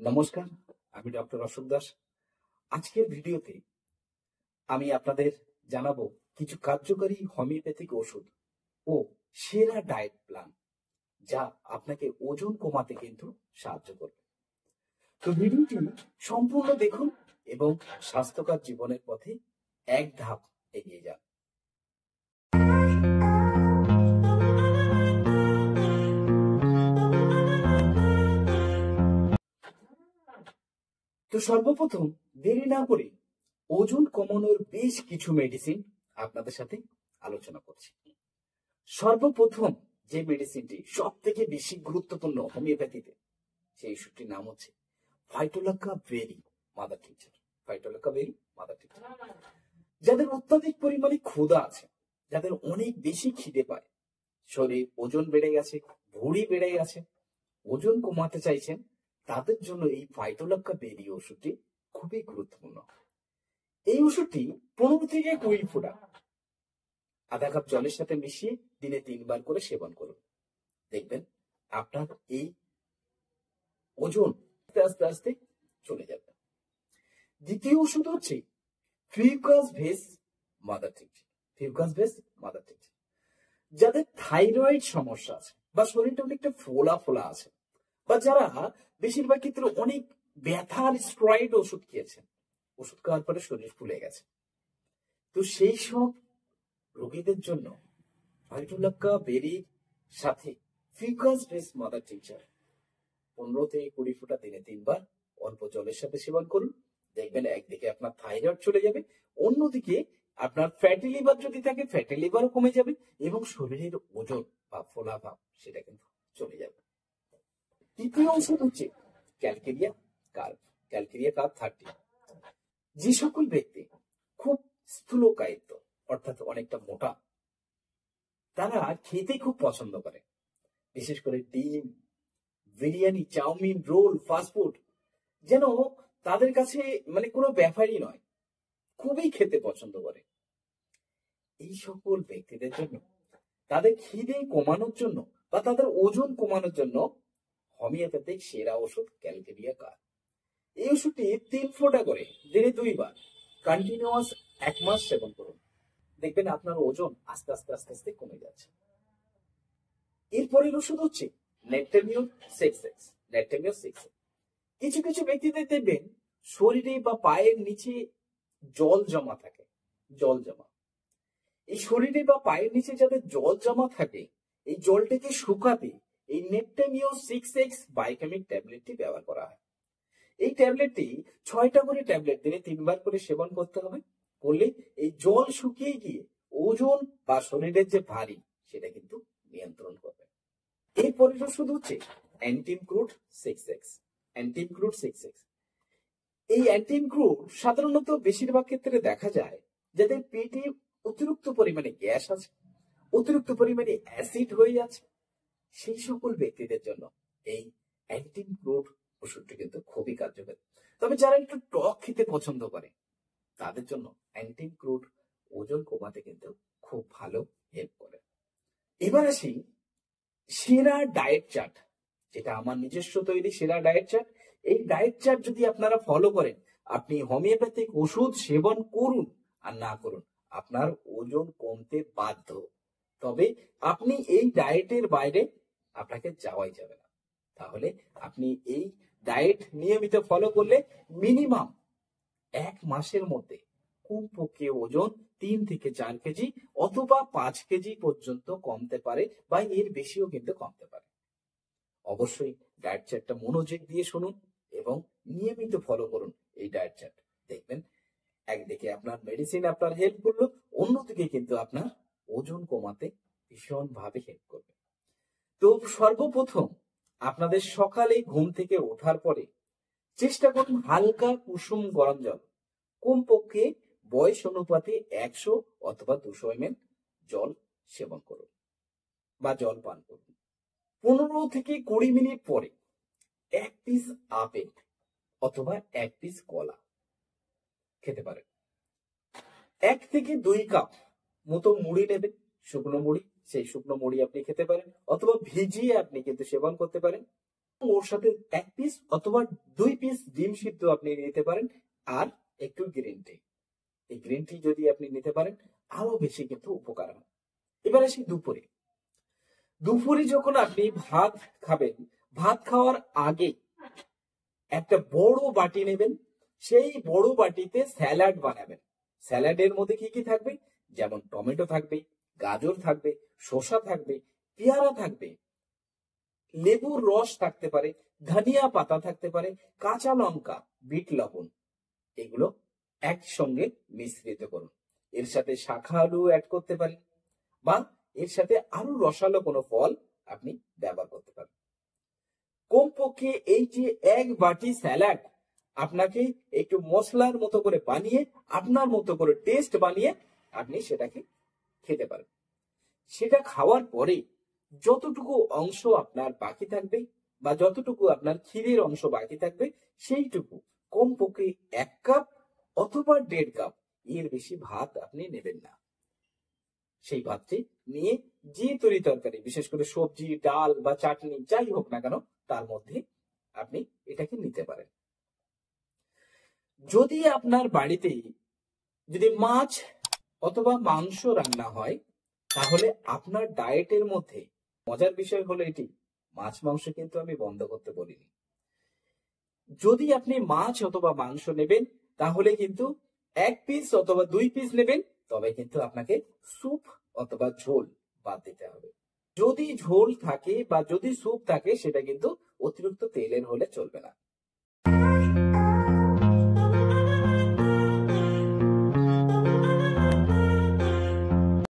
নমস্কার, আমি ডক্টর অশোক দাস। আজকের ভিডিওতে আমি আপনাদের জানাবো কিছু কার্যকারী হোমিওপ্যাথিক ওষুধ ও সেরা ডায়েট প্ল্যান, যা আপনাকে ওজন কমাতে কিন্তু সাহায্য করবে। তো ভিডিওটি সম্পূর্ণ দেখুন এবং স্বাস্থ্যকর জীবনের পথে এক ধাপ এগিয়ে যান। তো সর্বপ্রথম দেরি না করে ওজন কমানোর বেশ কিছু মেডিসিন আপনাদের সাথে আলোচনা করছি। সর্বপ্রথম যে মেডিসিনটি সব থেকে বেশি গুরুত্বপূর্ণ হোমিওপ্যাথিতে, সেই ওষুধটির নাম হচ্ছে Phytolacca berry mother tincture. Phytolacca berry mother tincture. যাদের অত্যাধিক পরিমাণে ক্ষুধা আছে, যাদের অনেক বেশি খিদে পায়, শরীর ওজন বেড়ে গেছে, ভুঁড়ি বেড়ে গেছে, ওজন কমাতে চাইছেন, তাদের জন্য এই ফাইটোলাক্কা বেরি ওষুধটি খুবই গুরুত্বপূর্ণ। এই ওষুধটি 15 থেকে 20 ফোঁটা আধা কাপ জলের সাথে মিশিয়ে দিনে 3 বার করে সেবন করুন। দেখবেন আপনার এই ওজন আস্তে আস্তে চলে যাবে। দ্বিতীয় ওষুধ হচ্ছে fucus ভেস mother tincture. Fucus ভেস mother tincture. যাদের থাইরয়েড সমস্যা আছে বা শরীরটা অনেকটা ফোলা ফোলা আছে, বা যারা বেশিরভাগ ক্ষেত্রে অনেক ব্যথার স্টেরয়েড ওষুধ খেয়েছেন, ওষুধ খাওয়ার পরে শরীর ফুলে গেছে, তো সেই সব রোগীদের জন্য ফাইটোলাক্কা বেরির সাথে ফিউকাস ভেস মাদার টিংচার 15 থেকে 20 ফোঁটা দিনে 3 বার অল্প জলের সাথে সেবন করুন। দেখবেন একদিকে আপনার থাইরয়েড চলে যাবে, অন্যদিকে আপনার ফ্যাটি লিভার যদি থাকে, ফ্যাটি লিভারও কমে যাবে এবং শরীরের ওজন বা ফোলা ভাব সেটা কিন্তু চলে যাবে। তৃতীয় ওষুধ হচ্ছে ক্যালকেরিয়া কার্ভ। Calcarea curve 30। যে সকল ব্যক্তি খুব স্থূলকায়িত, অর্থাৎ অনেকটা মোটা, তারা খেতে খুব পছন্দ করে, বিশেষ করে ডিম, বিরিয়ানি, চাউমিন, রোল, ফাস্টফুড যেন তাদের কাছে কোনো ব্যাপারই নয়, খুবই খেতে পছন্দ করে। এই সকল ব্যক্তিদের জন্য, তাদের খিদে কমানোর জন্য বা তাদের ওজন কমানোর জন্য হোমিওপ্যাথিক সেরা ওষুধ ক্যালকেরিয়া কার্ভ। এই ওষুধটি 3 ফোঁটা করে দিনে 2 বার কন্টিনিউয়াস 1 মাস সেবন করুন। দেখবেন আপনার ওজন আস্তে আস্তে আস্তে আস্তে কমে যাচ্ছে। এরপরের ওষুধ হচ্ছে নেপটামিউর 6X। নেপটামিউর 6X। কিছু কিছু ব্যক্তিদের দেখবেন শরীরে বা পায়ের নিচে জল জমা থাকে, জল জমা। এই শরীরে বা পায়ের নিচে যাদের জল জমা থাকে, এই জলটাকে শুকাতে এই নেপটামিউর 6X বাইকেমিক ট্যাবলেটটি ব্যবহার করা হয়। এই ট্যাবলেটটি 6টা করে ট্যাবলেট দিনে 3 বার করে সেবন করতে হবে। করলে এই জল শুকিয়ে গিয়ে ওজন বা শরীরের যে ভারী সেটা কিন্তু নিয়ন্ত্রণ করবে। এরপরের ওষুধ হচ্ছে অ্যান্টিমক্রুড 6X। অ্যান্টিমক্রুড 6X। এই অ্যান্টিমক্রুড সাধারণত বেশিরভাগ ক্ষেত্রে দেখা যায় যাদের পেটে অতিরিক্ত পরিমাণে গ্যাস আছে, অতিরিক্ত পরিমাণে অ্যাসিড হয়ে যাচ্ছে, সেই সকল ব্যক্তিদের জন্য এই অ্যান্টিমক্রুড ওষুধটি কিন্তু খুবই কার্যকরী। তবে যারা একটু টক খেতে পছন্দ করে, তাদের জন্য অ্যান্টিমক্রুড ওজন কমাতে কিন্তু খুব ভালো হেল্প করে। এবার আসি সেরা ডায়েট চার্ট, যেটা আমার নিজস্ব তৈরি সেরা ডায়েট চার্ট। এই ডায়েট চার্ট যদি আপনারা ফলো করেন, আপনি হোমিওপ্যাথিক ওষুধ সেবন করুন আর না করুন, আপনার ওজন কমতে বাধ্য। তবে আপনি এই ডায়েটের বাইরে আপনাকে যাওয়াই যাবে না। তাহলে আপনি এই ডায়েট নিয়মিত ফলো করলে মিনিমাম 1 মাসের মধ্যে কমপক্ষে ওজন 3 থেকে 4 কেজি অথবা 5 কেজি পর্যন্ত কমতে পারে, বা এর বেশিও কিন্তু কমতে পারে। অবশ্যই ডায়েট চার্টটা মনোযোগ দিয়ে শুনুন এবং নিয়মিত ফলো করুন এই ডায়েট চার্ট। দেখবেন একদিকে আপনার মেডিসিন আপনার হেল্প করলো, অন্যদিকে কিন্তু আপনার ওজন কমাতে ভীষণভাবে হেল্প করবে। তো সর্বপ্রথম আপনাদের সকালে ঘুম থেকে ওঠার পরে চেষ্টা করুন হালকা কুসুম গরম জল, কমপক্ষে বয়স অনুপাতে 100 অথবা 200 ml জল সেবন করুন বা জল পান করুন। 15 থেকে 20 মিনিট পরে 1 পিস আপেল অথবা 1 পিস কলা খেতে পারেন। 1 থেকে 2 কাপ মতো মুড়ি নেবেন, শুকনো মুড়ি, সেই শুকনো মুড়ি আপনি খেতে পারেন অথবা ভিজিয়ে আপনি কিন্তু সেবন করতে পারেন। ওর সাথে 1 পিস অথবা 2 পিস ডিম সিদ্ধ আপনি নিতে পারেন, আর একটু গ্রিন টি। এই গ্রিন টি যদি আপনি নিতে পারেন আরো বেশি কিন্তু উপকার হয়। এবার আসি দুপুরে। দুপুরে যখন আপনি ভাত খাবেন, ভাত খাওয়ার আগে একটা বড় বাটি নেবেন, সেই বড় বাটিতে স্যালাড বানাবেন। স্যালাডের মধ্যে কি কি থাকবে? যেমন টমেটো থাকবে, গাজর থাকবে, শসা থাকবে, পেয়ারা থাকবে, লেবুর রস থাকতে পারে, ধনিয়া পাতা থাকতে পারে, কাঁচা লঙ্কা, বিট লবণ, এগুলো একসঙ্গে মিশ্রিত করুন। এর সাথে শাখা আলু অ্যাড করতে পারেন, বা এর সাথে আরো রসালো কোনো ফল আপনি ব্যবহার করতে পারেন। কমপক্ষে এই যে 1 বাটি স্যালাড আপনাকে একটু মশলার মতো করে বানিয়ে, আপনার মতো করে টেস্ট বানিয়ে আপনি সেটাকে খেতে পারেন। সেটা খাওয়ার পরে যতটুকু অংশ আপনার বাকি থাকবে বা যতটুকু আপনার ক্ষীরের অংশ বাকি থাকবে, সেইটুকু কমপক্ষে 1 কাপ অথবা 1.5 কাপ, এর বেশি ভাত আপনি নেবেন না। সেই ভাতটি নিয়ে যে তরি তরকারি, বিশেষ করে সবজি, ডাল বা চাটনি যাই হোক না কেন, তার মধ্যে আপনি এটাকে নিতে পারেন। যদি আপনার বাড়িতে যদি মাছ অথবা মাংস রান্না হয়, তাহলে আপনার ডায়েটের মধ্যে মজার বিষয় হলো এটি, মাছ মাংস কিন্তু আমি বন্ধ করতে বলিনি। যদি আপনি মাছ অথবা মাংস নেবেন, তাহলে কিন্তু 1 পিস অথবা 2 পিস নেবেন, তবে কিন্তু আপনাকে স্যুপ অথবা ঝোল বাদ দিতে হবে। যদি ঝোল থাকে বা যদি স্যুপ থাকে, সেটা কিন্তু অতিরিক্ত তেলের হলে চলবে না।